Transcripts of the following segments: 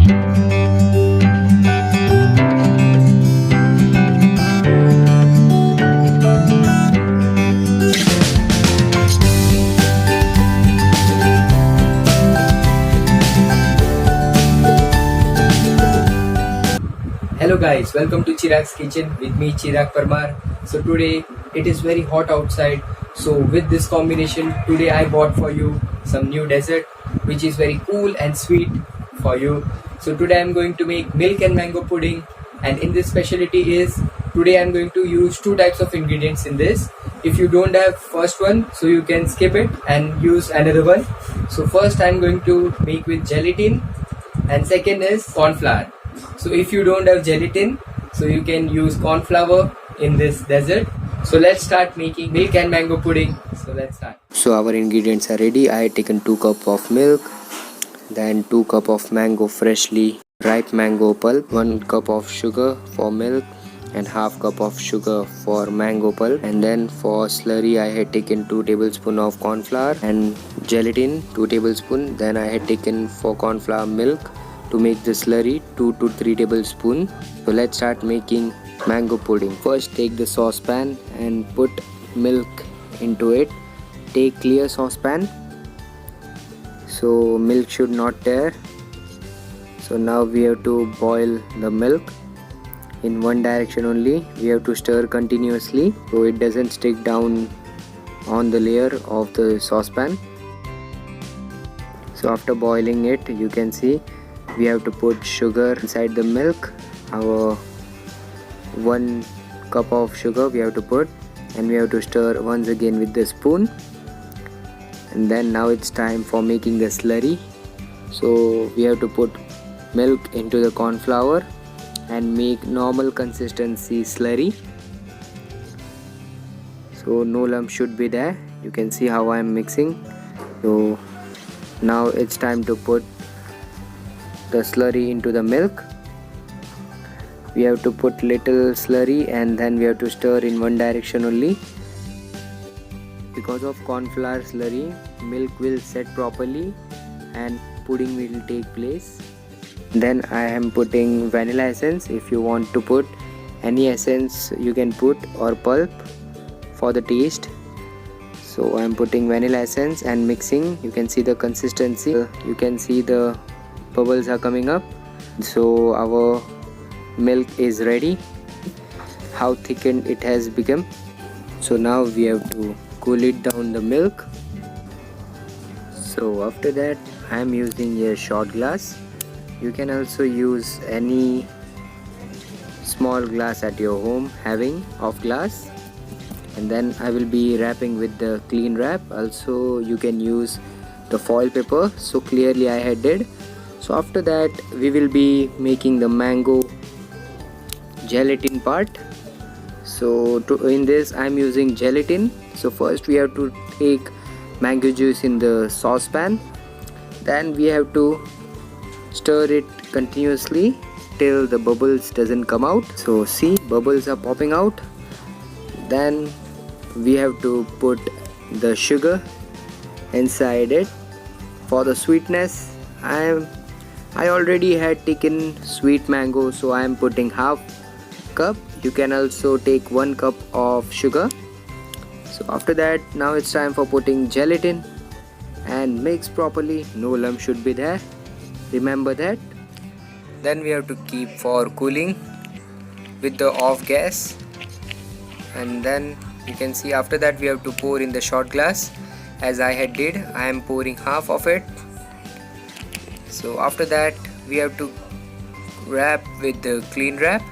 Hello guys, welcome to Chirag's Kitchen with me Chirag Parmar. So today it is very hot outside. So with this combination today I bought for you some new dessert which is very cool and sweet for you. So today I am going to make milk and mango pudding, and in this specialty is today I am going to use two types of ingredients in this. If you don't have first one, so you can skip it and use another one. So first I am going to make with gelatin and second is corn flour. So if you don't have gelatin, so you can use corn flour in this dessert. So let's start making milk and mango pudding. So let's start. So our ingredients are ready. I had taken 2 cup of milk, then 2 cup of mango freshly ripe mango pulp, 1 cup of sugar for milk and half cup of sugar for mango pulp, and then for slurry I had taken 2 tablespoon of corn flour and gelatin 2 tablespoon. Then I had taken for corn flour milk to make the slurry 2 to 3 tablespoon. So let's start making mango pudding. First take the saucepan and put milk into it. Take clear saucepan so milk should not tear. So now we have to boil the milk in one direction only. We have to stir continuously so it doesn't stick down on the layer of the saucepan. So after boiling it, you can see we have to put sugar inside the milk. Our 1 cup of sugar we have to put, and we have to stir once again with the spoon. And then now it's time for making the slurry. So we have to put milk into the corn flour and make normal consistency slurry. So no lump should be there. You can see how I am mixing. So now it's time to put the slurry into the milk. We have to put little slurry and then we have to stir in one direction only. Because of corn flour slurry, milk will set properly and pudding will take place. Then I am putting vanilla essence. If you want to put any essence you can put, or pulp for the taste. So I am putting vanilla essence and mixing. You can see the consistency. You can see the bubbles are coming up. So our milk is ready. How thickened it has become. So now we have to cool it down the milk. So after that I am using a shot glass. You can also use any small glass at your home having of glass. And then I will be wrapping with the clean wrap. Also you can use the foil paper. So clearly I had did. So after that we will be making the mango gelatin part. So in this I am using gelatin. So first we have to take mango juice in the saucepan. Then we have to stir it continuously till the bubbles doesn't come out. So see, bubbles are popping out. Then we have to put the sugar inside it. For the sweetness, I already had taken sweet mango, so I am putting half cup. You can also take 1 cup of sugar. So after that, now it's time for putting gelatin and mix properly. No lump should be there. Remember that. Then we have to keep for cooling with the off gas. And then you can see after that we have to pour in the shot glass. As I had did, I am pouring half of it. So after that we have to wrap with the clean wrap.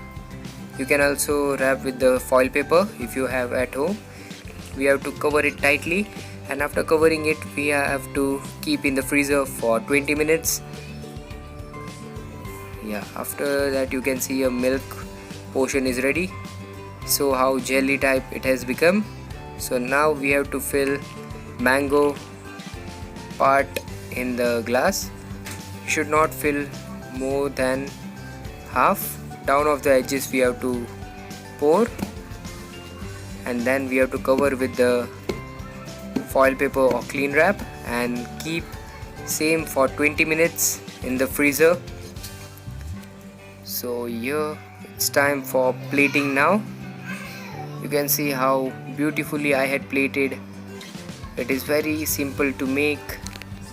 You can also wrap with the foil paper if you have at home. We have to cover it tightly, and after covering it we have to keep in the freezer for 20 minutes. Yeah, after that you can see a milk portion is ready. So how jelly type it has become. So now we have to fill mango part in the glass. You should not fill more than half. Down of the edges we have to pour, and then we have to cover with the foil paper or clean wrap and keep same for 20 minutes in the freezer. So here it's time for plating now. You can see how beautifully I had plated. It is very simple to make.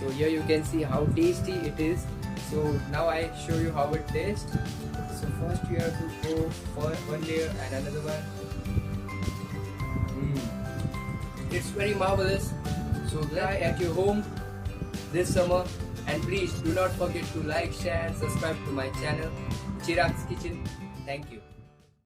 So here you can see how tasty it is. So now I show you how it tastes. So first you have to go for one layer and another one. It's very marvelous. So try at your home this summer, and please do not forget to like, share and subscribe to my channel Chirag's Kitchen. Thank you.